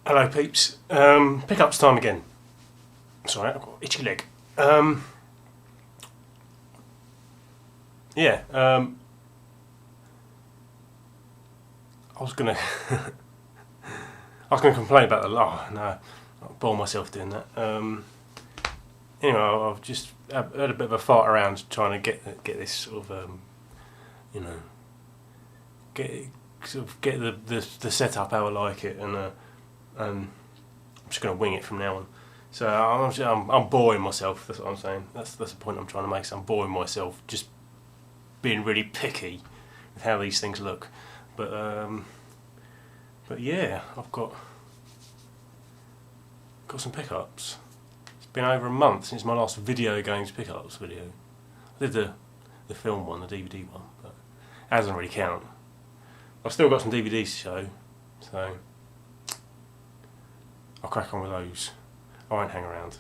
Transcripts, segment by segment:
Hello peeps, pickups time again. Sorry, I've got an itchy leg. Yeah, I was gonna complain about the no, I'll bore myself doing that. Anyway, I've just had a bit of a fart around trying to get this sort of get the setup how I like it, and I'm just going to wing it from now on. So I'm boring myself. That's what I'm saying. That's the point I'm trying to make. So I'm boring myself, just being really picky with how these things look. But yeah, I've got some pickups. It's been over a month since my last video games pickups video. I did the film one, the DVD one, but that doesn't really count. I've still got some DVDs to show, so I'll crack on with those. I won't hang around.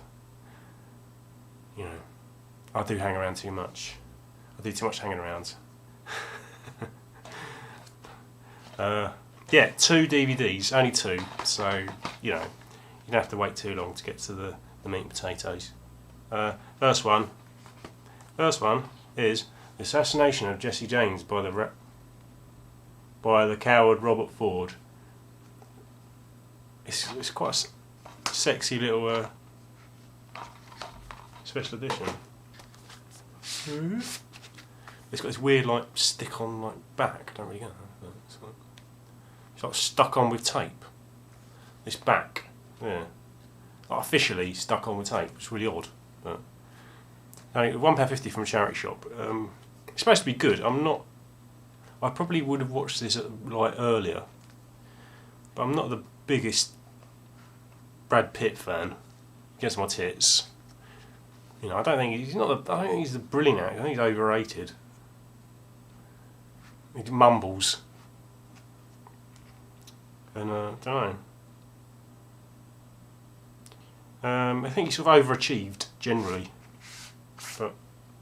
You know, I do hang around too much. I do too much hanging around. Yeah, 2 DVDs, only 2, so you know, you don't have to wait too long to get to the meat and potatoes. First one is The Assassination of Jesse James by the coward Robert Ford. It's quite a sexy little special edition. It's got this weird like stick on like back. I don't really get that. It's like stuck on with tape. This back, yeah, artificially stuck on with tape. It's really odd. But £1.50 from a charity shop. It's supposed to be good. I probably would have watched this like earlier, but I'm not the biggest Brad Pitt fan. Against my tits. You know, I don't think he's a brilliant actor. I think he's overrated. He mumbles, and I don't know. I think he's sort of overachieved generally, but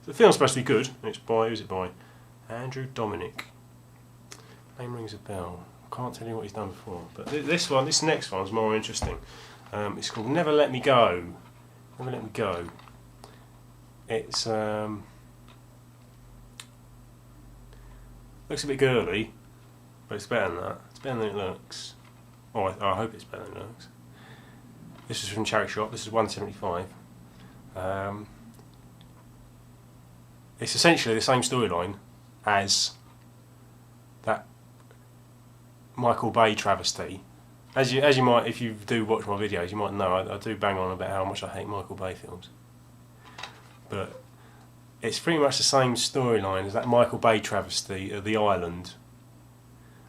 the film's supposed to be good. And who's it by? Andrew Dominic. Name rings a bell. I can't tell you what he's done before, but this next one's more interesting. It's called Never Let Me Go. Never Let Me Go. It's looks a bit girly, but it's better than that. It's better than it looks. Oh, I hope it's better than it looks. This is from Charity Shop. This is £1.75. It's essentially the same storyline as that Michael Bay travesty. As you might, if you do watch my videos, you might know I do bang on about how much I hate Michael Bay films. But it's pretty much the same storyline as that Michael Bay travesty of The Island.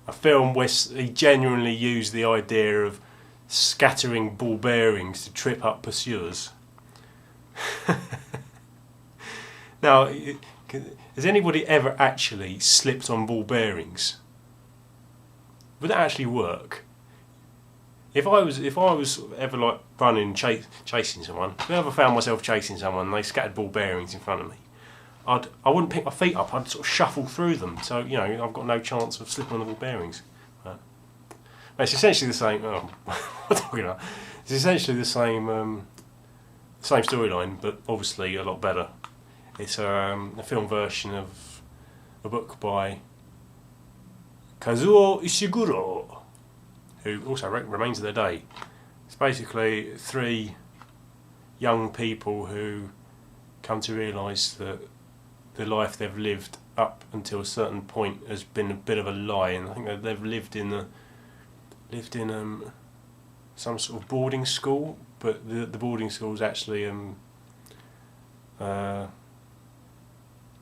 A film where he genuinely used the idea of scattering ball bearings to trip up pursuers. Now, has anybody ever actually slipped on ball bearings? Would that actually work? If I was ever like running, chasing someone, if I ever found myself chasing someone and they scattered ball bearings in front of me, I wouldn't pick my feet up. I'd sort of shuffle through them. So you know, I've got no chance of slipping on the ball bearings. But it's essentially the same. Oh, what am I talking about? It's essentially the same storyline, but obviously a lot better. It's a film version of a book by Kazuo Ishiguro, who also Remains of the Day. It's basically 3 young people who come to realise that the life they've lived up until a certain point has been a bit of a lie, and I think that they've lived in some sort of boarding school, but the boarding school is actually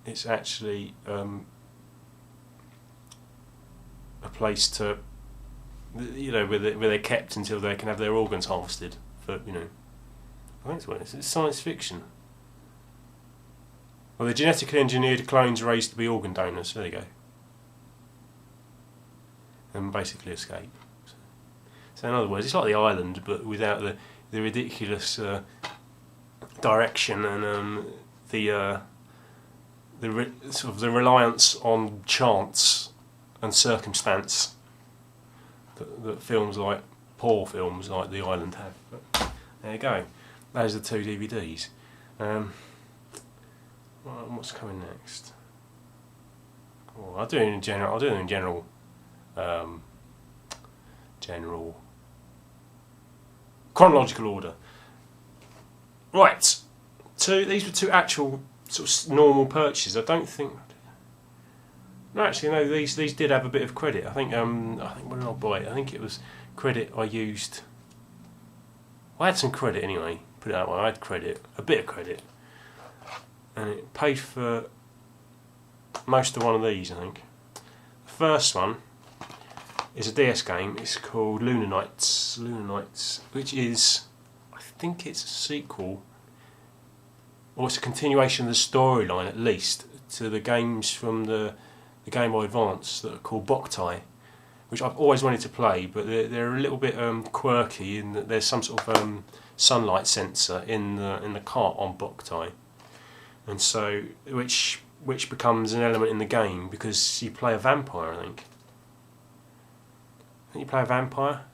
it's actually a place to, you know, where they're kept until they can have their organs harvested. For, you know, I think that's what it is. It's science fiction. Well, the genetically engineered clones raised to be organ donors. There you go. And basically escape. So in other words, it's like The Island, but without the ridiculous direction and the reliance on chance and circumstance that films like poor films like The Island have. But there you go. Those are the 2 DVDs. What's coming next? Oh, I'll do it in general. General chronological order. Right. These were 2 actual sort of normal purchases. I don't think. No, actually, no. These did have a bit of credit. I think when did I buy it? I think it was credit I used. I had some credit anyway. Put it that way. I had credit, a bit of credit, and it paid for most of one of these. I think the first one is a DS game. It's called Lunar Knights. Which is, I think it's a sequel, or it's a continuation of the storyline at least to the games from the Game Boy Advance that are called Boktai, which I've always wanted to play, but they're a little bit quirky in that there's some sort of sunlight sensor in the cart on Boktai, and so which becomes an element in the game because you play a vampire. I think you play a vampire,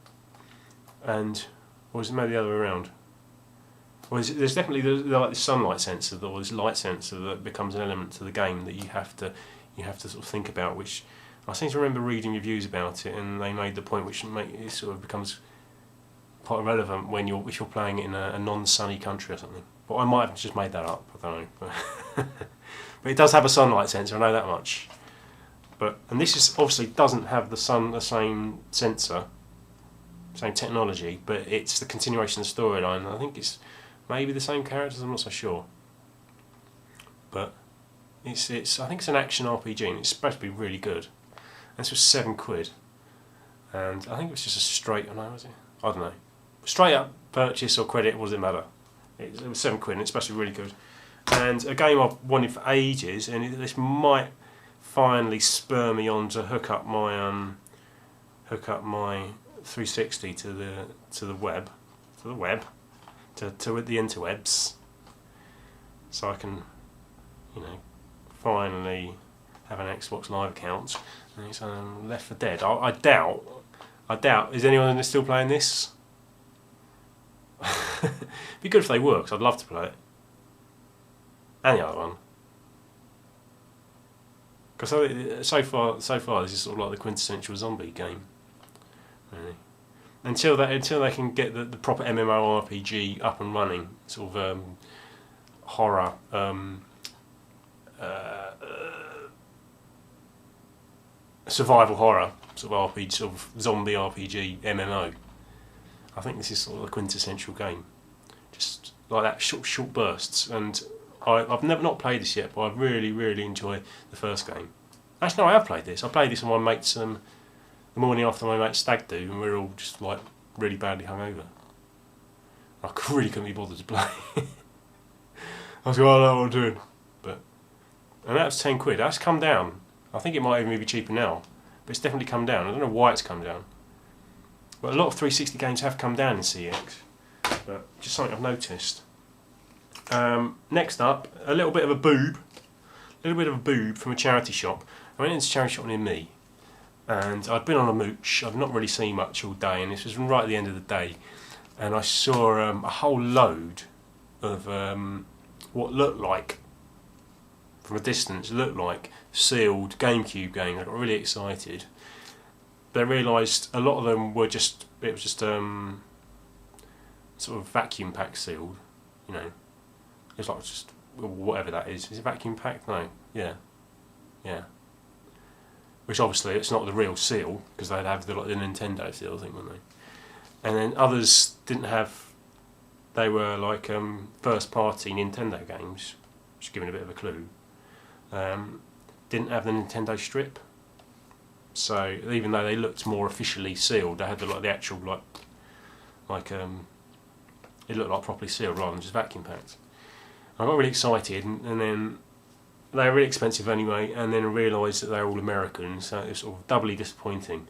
or is it maybe the other way around? Well, there's definitely like this sunlight sensor or this light sensor that becomes an element to the game that you have to sort of think about, which I seem to remember reading reviews about it, and they made the point which it sort of becomes quite relevant if you're playing it in a non-sunny country or something. But I might have just made that up. I don't know. But it does have a sunlight sensor. I know that much. And this obviously doesn't have the same sensor, same technology, but it's the continuation of the storyline. I think it's maybe the same characters. I'm not so sure. But I think it's an action RPG, and it's supposed to be really good. And this was £7, and I think it was just a straight. I don't know. Straight up purchase or credit, what does it matter? It was £7, and it's supposed to be really good. And a game I've wanted for ages, and this might finally spur me on to hook up my 360 to the web, to the interwebs, so I can, finally have an Xbox Live account. And it's Left 4 Dead. I doubt. Is anyone still playing this? It'd be good if they were, 'cause I'd love to play it. And the other one. Because so far, this is sort of like the quintessential zombie game. Really. Until they can get the proper MMORPG up and running, sort of horror, survival horror, sort of RPG, sort of zombie RPG MMO. I think this is sort of the quintessential game, just like that, short bursts. And I've never not played this yet, but I really enjoy the first game. Actually, no, I have played this. I played this with my mates the morning after my mate's stag do, and we were all just like really badly hungover. I really couldn't be bothered to play. I was like, I don't know what I'm doing. And that was £10. That's come down. I think it might even be cheaper now, but it's definitely come down. I don't know why it's come down. But a lot of 360 games have come down in CX, but just something I've noticed. Next up, a little bit of a boob from a charity shop. I went into a charity shop near me, and I'd been on a mooch. I'd not really seen much all day, and this was right at the end of the day, and I saw a whole load of what looked like, from a distance, sealed GameCube games. I got really excited. But I realised a lot of them were just sort of vacuum pack sealed, It's like just whatever that is. Is it vacuum packed? No. Yeah. Which obviously it's not the real seal, because they'd have the Nintendo seal, I think, wouldn't they? And then others didn't have. They were like first party Nintendo games, just giving a bit of a clue. Didn't have the Nintendo strip. So even though they looked more officially sealed, they had the actual it looked like properly sealed rather than just vacuum packed. I got really excited, and then they were really expensive anyway, and then I realised that they were all American, so it was sort of doubly disappointing.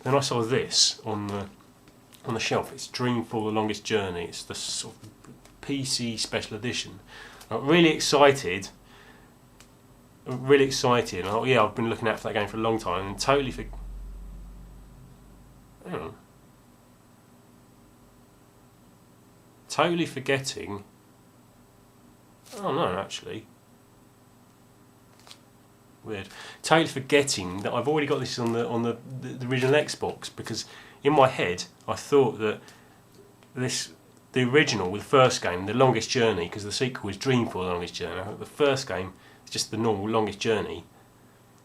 Then I saw this on the shelf. It's Dreamfall: The Longest Journey. It's the sort of PC special edition. I got really excited. I've been looking out for that game for a long time, and totally hang on. totally forgetting. Oh no, actually. Weird. Totally forgetting that I've already got this on the original Xbox, because in my head I thought that the original, the first game, The Longest Journey, because the sequel is Dreamfall, The Longest Journey. I thought the first game is just the normal Longest Journey.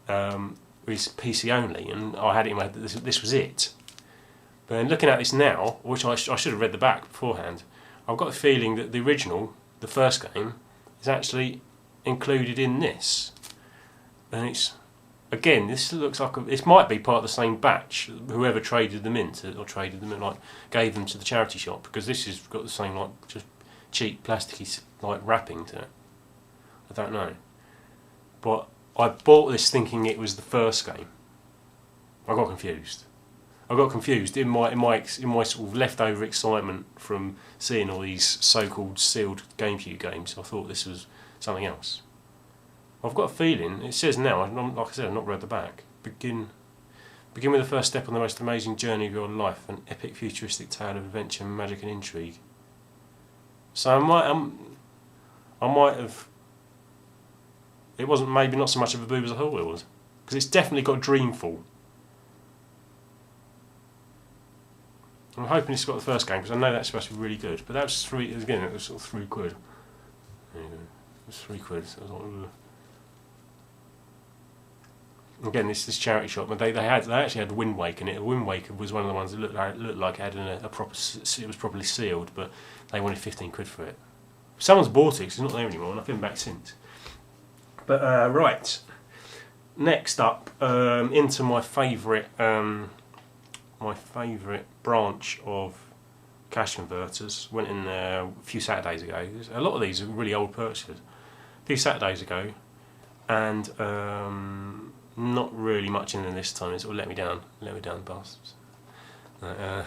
Was PC only, and I had it in my head that this was it. But then looking at this now, which I should have read the back beforehand, I've got a feeling that the original, the first game, is actually included in this. And it's, again, this looks like this might be part of the same batch. Whoever traded them in, like gave them to the charity shop, because this has got the same like just cheap plasticky like wrapping to it. I don't know, but I bought this thinking it was the first game. I got confused. In my sort of leftover excitement from seeing all these so-called sealed GameCube games. I thought this was something else. I've got a feeling, it says now, like I said, I've not read the back. Begin with the first step on the most amazing journey of your life, an epic futuristic tale of adventure, magic and intrigue. So I might have. It wasn't maybe not so much of a boob as I thought it was, because it's definitely got Dreamfall. I'm hoping it's got the first game, because I know that's supposed to be really good. But that was it was sort of £3. There you go. It was £3. So I was like, ugh. Again, this charity shop, but they actually had Wind Waker in it. Wind Waker was one of the ones that looked like it had a proper, it was properly sealed, but they wanted £15 for it. Someone's bought it, 'cause it's not there anymore, and I've been back since. But right, next up, into my favourite branch of cash converters. Went in there a few Saturdays ago. A lot of these are really old purchases. A few Saturdays ago, and not really much in there this time. It sort of let me down, bastards. But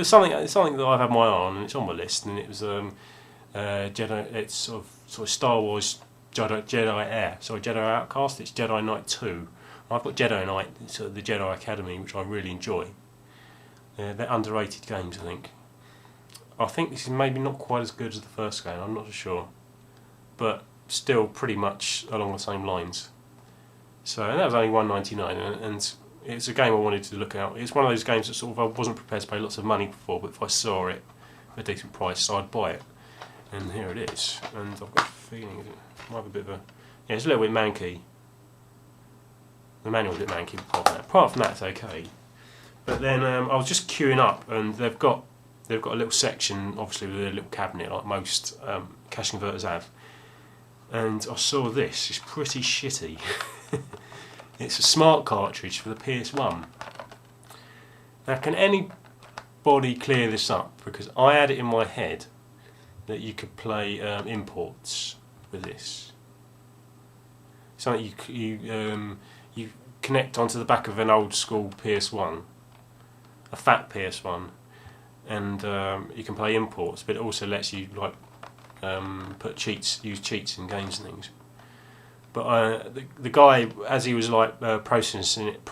something that I've had my eye on, and it's on my list, and it was Jedi. It's sort of Star Wars Jedi Outcast. It's Jedi Knight 2. I've got Jedi Knight, sort of the Jedi Academy, which I really enjoy. They're underrated games, I think. I think this is maybe not quite as good as the first game, I'm not sure. But still pretty much along the same lines. So, and that was only $1.99, and it's a game I wanted to look out. It's one of those games that sort of I wasn't prepared to pay lots of money for, but if I saw it at a decent price, I'd buy it. And here it is. And I've got a feeling it might have a bit of a... Yeah, it's a little bit manky. The manual's a bit manky apart from that it's okay. But then I was just queuing up, and they've got a little section, obviously with a little cabinet like most cash converters have. And I saw this. It's pretty shitty. It's a smart cartridge for the PS1. Now, can anybody clear this up? Because I had it in my head that you could play imports with this. Something you connect onto the back of an old school PS1, a fat PS1, and you can play imports, but it also lets you like use cheats in games and things. But the guy, as he was like processing it,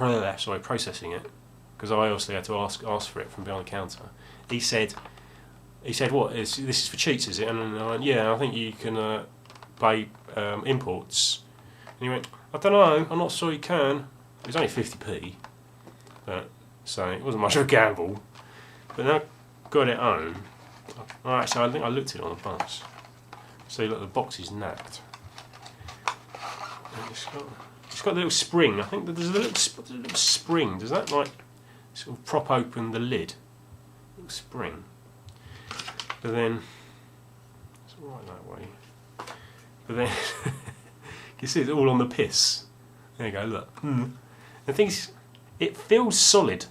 because I also had to ask for it from behind the counter. He said, "What this is for cheats, is it?" And I went, "Yeah, I think you can play imports." And he went, "I don't know. I'm not sure you can." It was only 50p, so it wasn't much of a gamble. But then I got it home. Actually, I think I looked at it on the box. So look, the box is knacked. It's got a little spring. I think that there's a little spring. Does that like sort of prop open the lid? Little spring. But then it's all right that way. But then you see it's all on the piss. There you go. Look. The thing is, it feels solid.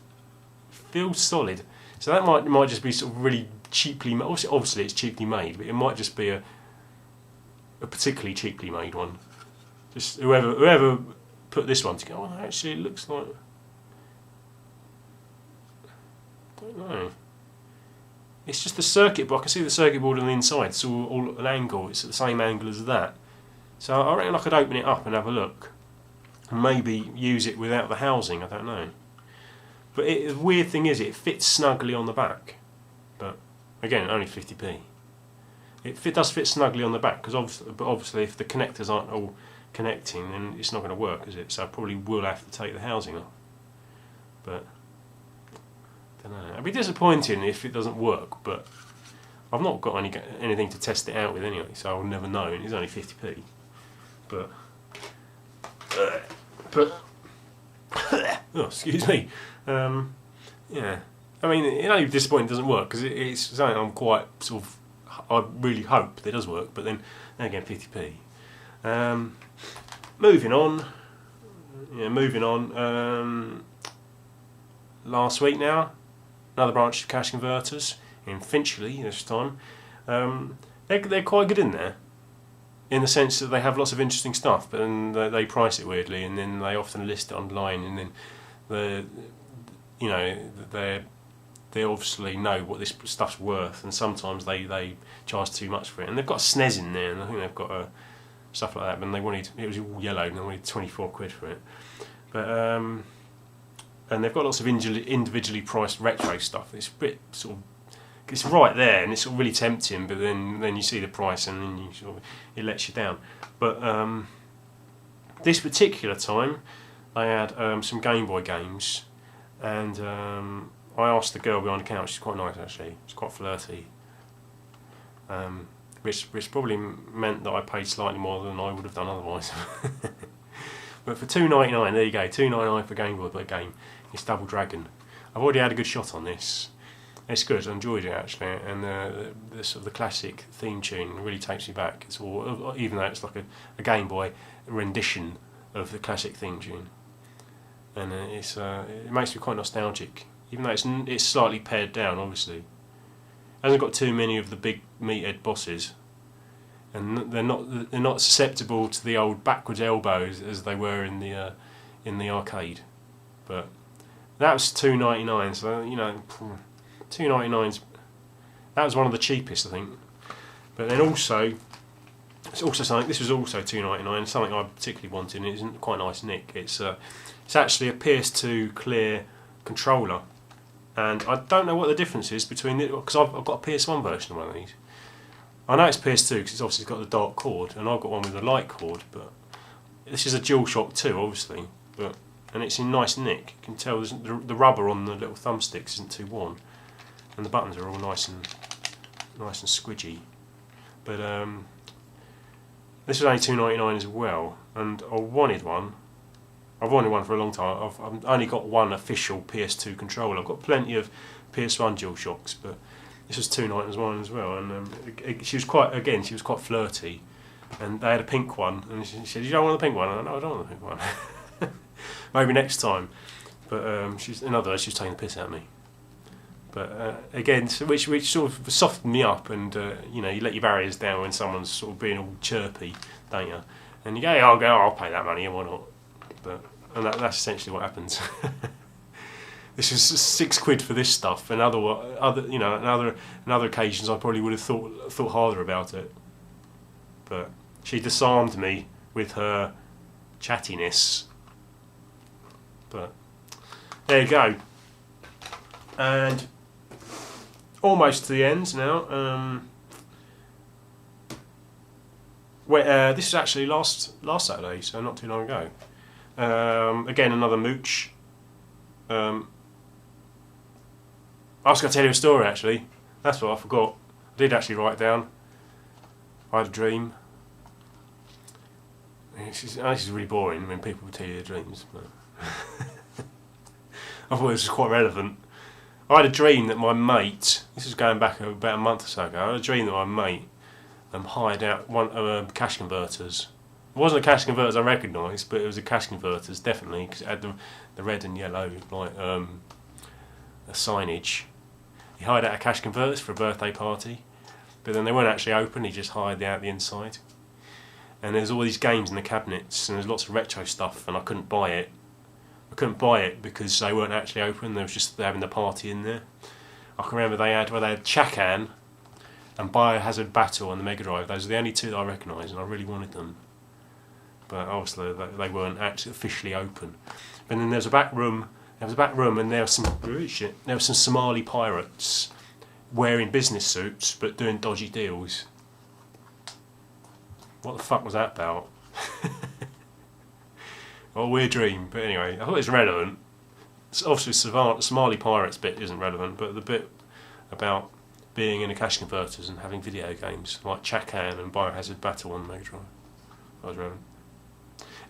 So that might just be sort of really cheaply made. Obviously it's cheaply made, but it might just be a particularly cheaply made one. Just whoever put this one together. Oh, actually, it looks like. I don't know. It's just the circuit board. I can see the circuit board on the inside. It's all an angle. It's at the same angle as that. So I reckon I could open it up and have a look. And maybe use it without the housing. I don't know. But the weird thing is, it fits snugly on the back. But Again, only 50p. It does fit snugly on the back, but obviously if the connectors aren't all connecting, then it's not going to work, is it? So I probably will have to take the housing off. But I don't know. It'd be disappointing if it doesn't work, but I've not got anything to test it out with anyway, so I'll never know. And it's only 50p. But oh, excuse me. Yeah. I mean, it only disappointing it doesn't work, because it's something I'm quite sort of. I really hope that it does work, but then again, 50p. Moving on. Yeah, moving on. Last week now, another branch of cash converters in Finchley this time. They're quite good in there, in the sense that they have lots of interesting stuff, but then they price it weirdly, and then they often list it online, and then they obviously know what this stuff's worth, and sometimes they charge too much for it. And they've got a SNES in there, and I think they've got stuff like that. But it was all yellow, and they wanted 24 quid for it. But and they've got lots of individually priced retro stuff. It's a bit sort of, it's right there, and it's sort of really tempting. But then you see the price, and then it lets you down. But this particular time, I had some Game Boy games, and I asked the girl behind the counter. She's quite nice actually. She's quite flirty, which probably meant that I paid slightly more than I would have done otherwise. But for $2.99, there you go, $2.99 for Game Boy game. It's Double Dragon. I've already had a good shot on this. It's good. I enjoyed it actually, and the sort of the classic theme tune really takes me back. It's all, even though it's like a Game Boy rendition of the classic theme tune, and it makes me quite nostalgic. Even though it's slightly pared down, obviously. It hasn't got too many of the big meathead bosses, and they're not susceptible to the old backwards elbows as they were in the arcade. But that was $2.99, so $2.99's that was one of the cheapest, I think. But then also, it's also something. This was also $2.99, something I particularly wanted, and it's quite a nice nick. It's actually a PS2 clear controller. And I don't know what the difference is between it, because I've got a PS1 version of one of these. I know it's PS2 because it's obviously got the dark cord, and I've got one with a light cord. But this is a DualShock 2, obviously, and it's in nice nick. You can tell the rubber on the little thumbsticks isn't too worn, and the buttons are all nice and squidgy. But this was only $2.99 as well, and I wanted one. I've wanted one for a long time. I've only got one official PS2 controller. I've got plenty of PS1 DualShocks, but this was $2.99 as well. And she was quite flirty, and they had a pink one, and she said, "You don't want the pink one?" And I "No, I don't want the pink one." Maybe next time. But in other words, she was taking the piss out of me. But again, which sort of softened me up, and you let your barriers down when someone's sort of being all chirpy, don't you? And you go, I'll pay that money, why not? And that's essentially what happens. This is £6 for this stuff, and in other occasions I probably would have thought harder about it. But she disarmed me with her chattiness. But there you go. And almost to the end now. This is actually last Saturday, so not too long ago. Again, another mooch. I was going to tell you a story actually. That's what I forgot. I did actually write it down. I had a dream. This is really boring when people tell you their dreams, but I thought this was quite relevant. I had a dream that my mate, this was going back about a month or so ago, I had a dream that my mate hired out one of cash converters. It wasn't a cash converters I recognised, but it was a cash converters, definitely, because it had the red and yellow a signage. He hired out a cash converters for a birthday party, but then they weren't actually open, he just hired out the inside. And there's all these games in the cabinets, and there's lots of retro stuff, and I couldn't buy it. I couldn't buy it because they weren't actually open, they was just having the party in there. I can remember they had Chakan and Biohazard Battle on the Mega Drive. Those are the only two that I recognised, and I really wanted them. But obviously they weren't actually officially open. But then there was a back room, and there were some Somali pirates wearing business suits but doing dodgy deals. What the fuck was that about? What a weird dream. But anyway, I thought it was relevant. It's obviously the Somali Pirates bit isn't relevant, but the bit about being in a cash converters and having video games like Chakan and Biohazard Battle on Mega Drive, that was relevant.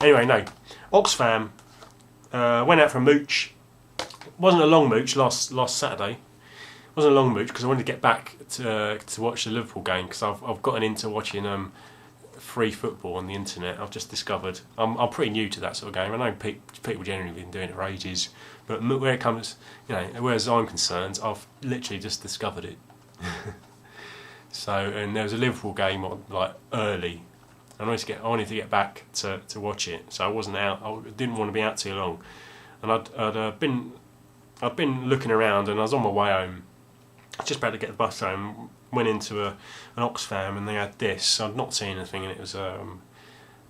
Anyway, no. Oxfam went out for a mooch. Wasn't a long mooch last Saturday. Wasn't a long mooch because I wanted to get back to watch the Liverpool game because I've gotten into watching free football on the internet. I've just discovered I'm pretty new to that sort of game. I know people generally have been doing it for ages, but where it comes, whereas I'm concerned, I've literally just discovered it. So, and there was a Liverpool game on like early. I wanted to get back to watch it, so I wasn't out. I didn't want to be out too long, and I'd been looking around, and I was on my way home, just about to get the bus home. Went into an Oxfam, and they had this. I'd not seen anything, and it was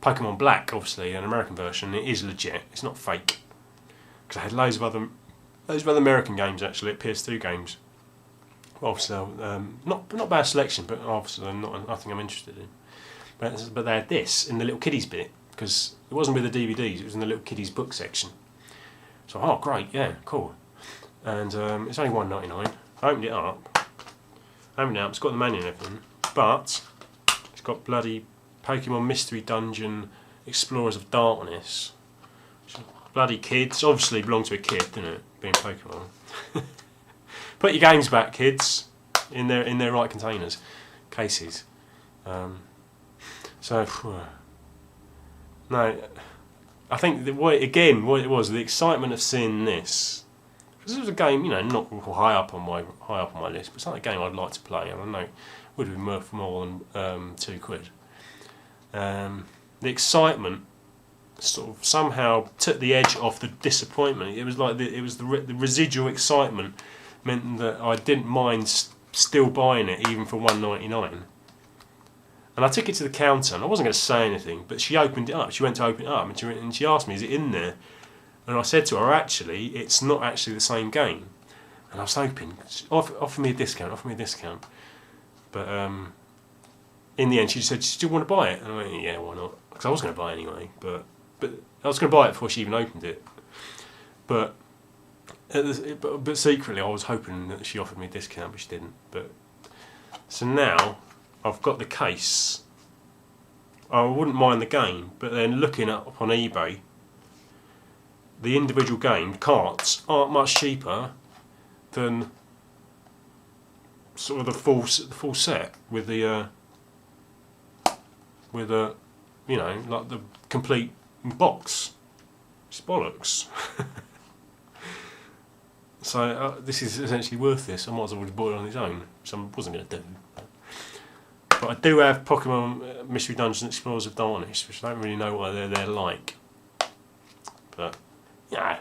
Pokemon Black, obviously an American version. It is legit. It's not fake, because I had loads of other American games actually, PS2 games. Obviously, not bad selection, but obviously not nothing I'm interested in. But they had this in the little kiddies bit, because it wasn't with the DVDs, it was in the little kiddies book section. So, oh great, yeah, cool. And it's only $1.99. I opened it up, it's got the manual and everything, but it's got bloody Pokemon Mystery Dungeon Explorers of Darkness. Bloody kids, obviously belong to a kid, didn't it, being Pokemon. Put your games back, kids, in their right containers, cases. So, no, I think what it was, the excitement of seeing this, because it was a game, not high up on my list, but it's not a game I'd like to play, and I know it would have been worth more than £2. The excitement sort of somehow took the edge off the disappointment. It was like the residual excitement meant that I didn't mind still buying it, even for $1.99. And I took it to the counter, and I wasn't going to say anything, but she opened it up. She went to open it up, and she asked me, "Is it in there?" And I said to her, "Actually, it's not actually the same game." And I was hoping, offer me a discount. But in the end, she said, "Do you still want to buy it?" And I went, "Yeah, why not?" Because I was going to buy it anyway. But I was going to buy it before she even opened it. But secretly, I was hoping that she offered me a discount, but she didn't. So now I've got the case. I wouldn't mind the game, but then looking up on eBay, the individual game carts aren't much cheaper than sort of the full set with the like the complete box. It's bollocks. So this is essentially worth this. I might as well have bought it on its own, which I wasn't going to do. But I do have Pokemon Mystery Dungeon Explorers of Darkness, which I don't really know what they're like. But yeah,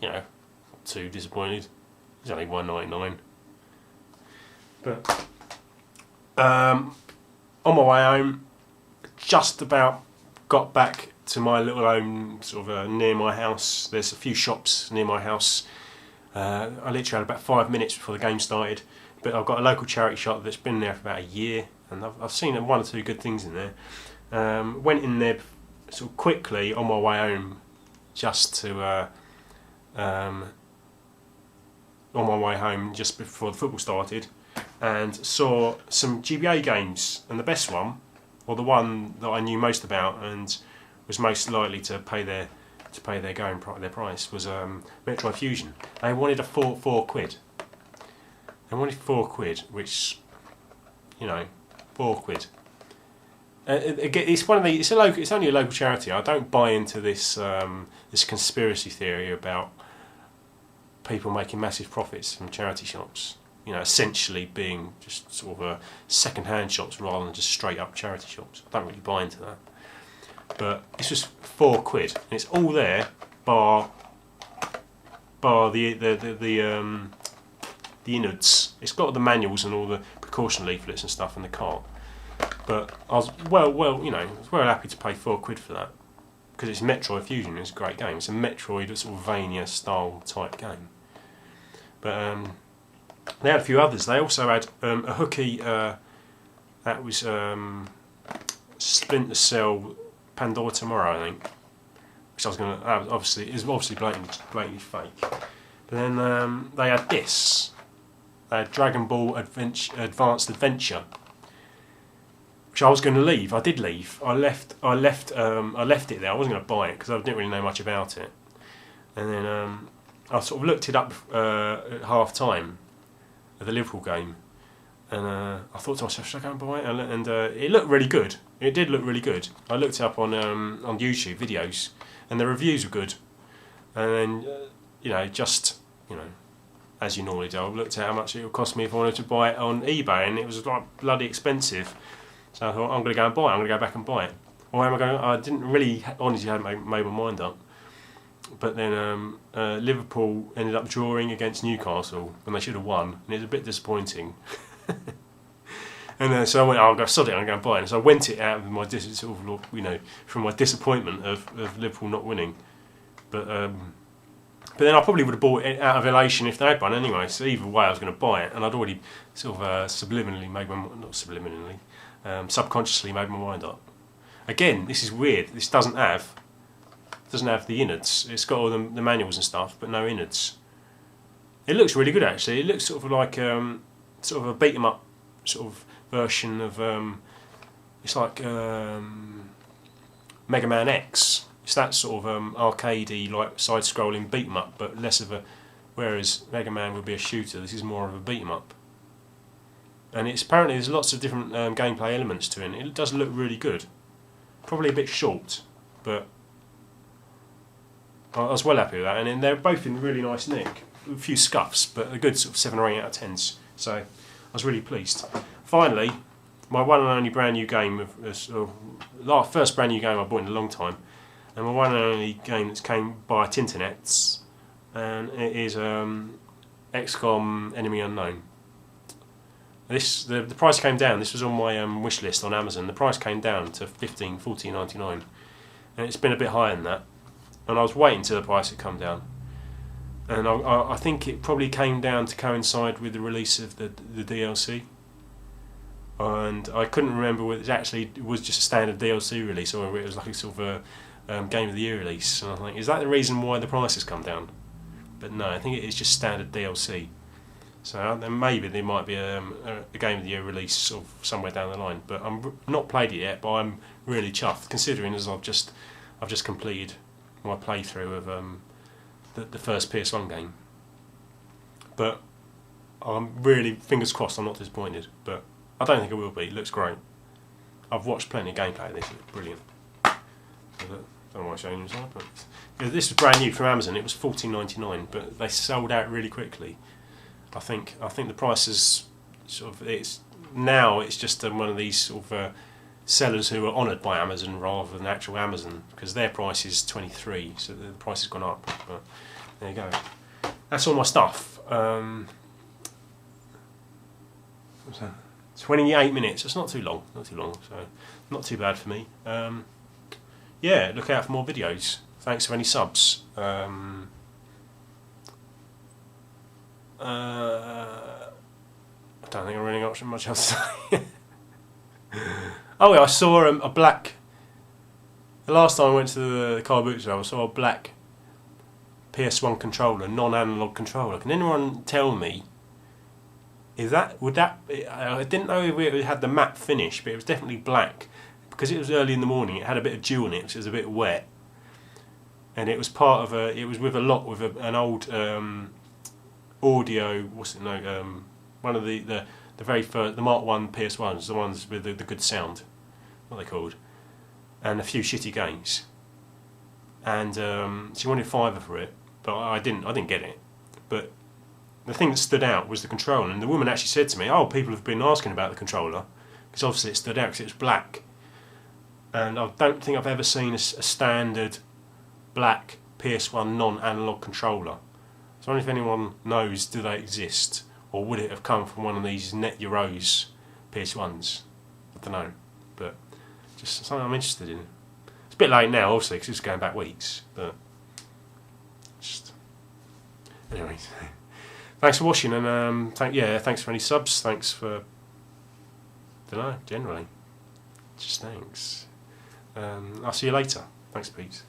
not too disappointed. It's only $1.99. But on my way home, just about got back to my little home, sort of near my house. There's a few shops near my house. I literally had about 5 minutes before the game started. But I've got a local charity shop that's been there for about a year, and I've seen one or two good things in there. Went in there sort of quickly on my way home, just to on my way home just before the football started, and saw some GBA games, and the best one, or the one that I knew most about and was most likely to pay their price, was Metroid Fusion. They wanted a £4. They wanted £4, which, £4. Again, it's one of the. It's only a local charity. I don't buy into this this conspiracy theory about people making massive profits from charity shops. Essentially being just sort of second-hand shops rather than just straight up charity shops. I don't really buy into that. But it's just £4, and it's all there, bar the innards. It's got the manuals and all the precaution leaflets and stuff in the cart. But I was well happy to pay £4 for that, because it's Metroid Fusion. It's a great game. It's a Metroid sort of Vania style type game. But They had a few others. They also had a hooky that was Splinter Cell Pandora Tomorrow, I think. Which I was going to obviously is obviously blatantly fake. But then they had this. They had Dragon Ball Advanced Adventure, which I was going to leave. I did leave. I left it there. I wasn't going to buy it because I didn't really know much about it. And then I sort of looked it up at half time of the Liverpool game, and I thought to myself, should I go and buy it? And it looked really good. It did look really good. I looked it up on YouTube videos, and the reviews were good. And then just as you normally do, I looked at how much it would cost me if I wanted to buy it on eBay, and it was like bloody expensive. So I thought, I'm going to go and buy it. I'm going to go back and buy it. Or am I going? I didn't really, honestly, hadn't made my mind up. But then Liverpool ended up drawing against Newcastle when they should have won, and it was a bit disappointing. And so I went, I'll go sod it, I'm going to buy it. And so I went it out of my from my disappointment of Liverpool not winning. But then I probably would have bought it out of elation if they had won anyway. So either way, I was going to buy it, and I'd already sort of subconsciously made my mind up. Again, this is weird. This doesn't have the innards. It's got all the manuals and stuff, but no innards. It looks really good actually. It looks sort of like sort of a beat 'em up sort of version of it's like Mega Man X. It's that sort of arcadey, like side-scrolling beat 'em up, but less of a. Whereas Mega Man would be a shooter, this is more of a beat 'em up. And apparently there's lots of different gameplay elements to it. And it does look really good. Probably a bit short, but I was well happy with that. And then they're both in really nice nick. A few scuffs, but a good sort of 7 or 8 out of 10s. So I was really pleased. Finally, my one and only brand new game, first brand new game I bought in a long time, and my one and only game that's came by Tinternet, and it is XCOM Enemy Unknown. The price came down. This was on my wish list on Amazon. The price came down to $14.99, and it's been a bit higher than that. And I was waiting till the price had come down, and I think it probably came down to coincide with the release of the DLC. And I couldn't remember whether it was just a standard DLC release or it was like a sort of a Game of the Year release. And I think, is that the reason why the price has come down? But no, I think it is just standard DLC. So then maybe there might be a Game of the Year release sort of somewhere down the line. But I've not played it yet, but I'm really chuffed considering as I've just completed my playthrough of the first PS1 game. But I'm really, fingers crossed, I'm not disappointed. But I don't think it will be. It looks great. I've watched plenty of gameplay of this. It's brilliant. I don't know why I'm showing you inside, but this was brand new from Amazon. It was $14.99, but they sold out really quickly. I think the price is sort of it's just one of these sort of sellers who are honoured by Amazon rather than actual Amazon, because their price is $23, so the price has gone up. But there you go. That's all my stuff. 28 minutes. It's not too long. So not too bad for me. Yeah, look out for more videos. Thanks for any subs. I don't think I really got much else to say. Oh yeah, I saw a black. The last time I went to the car boot show, I saw a black PS1 controller, non-analog controller. Can anyone tell me? I didn't know if it had the matte finish, but it was definitely black because it was early in the morning. It had a bit of dew in it, which was a bit wet, and it was part of a. It was with an old audio. One of the very first, the Mark 1 PS1s, the ones with the good sound. What are they called? And a few shitty games. And she wanted £5 for it, but I didn't get it. But the thing that stood out was the controller, and the woman actually said to me, "Oh, people have been asking about the controller because obviously it stood out because it was black." And I don't think I've ever seen a standard black PS1 non-analog controller. So I wonder if anyone knows, do they exist, or would it have come from one of these Net Euros PS1s? I don't know, but just something I'm interested in. It's a bit late now, obviously, because it's going back weeks, but just anyway. thanks for watching, and thanks for any subs. Thanks for, don't know, generally, just thanks. I'll see you later. Thanks, Pete.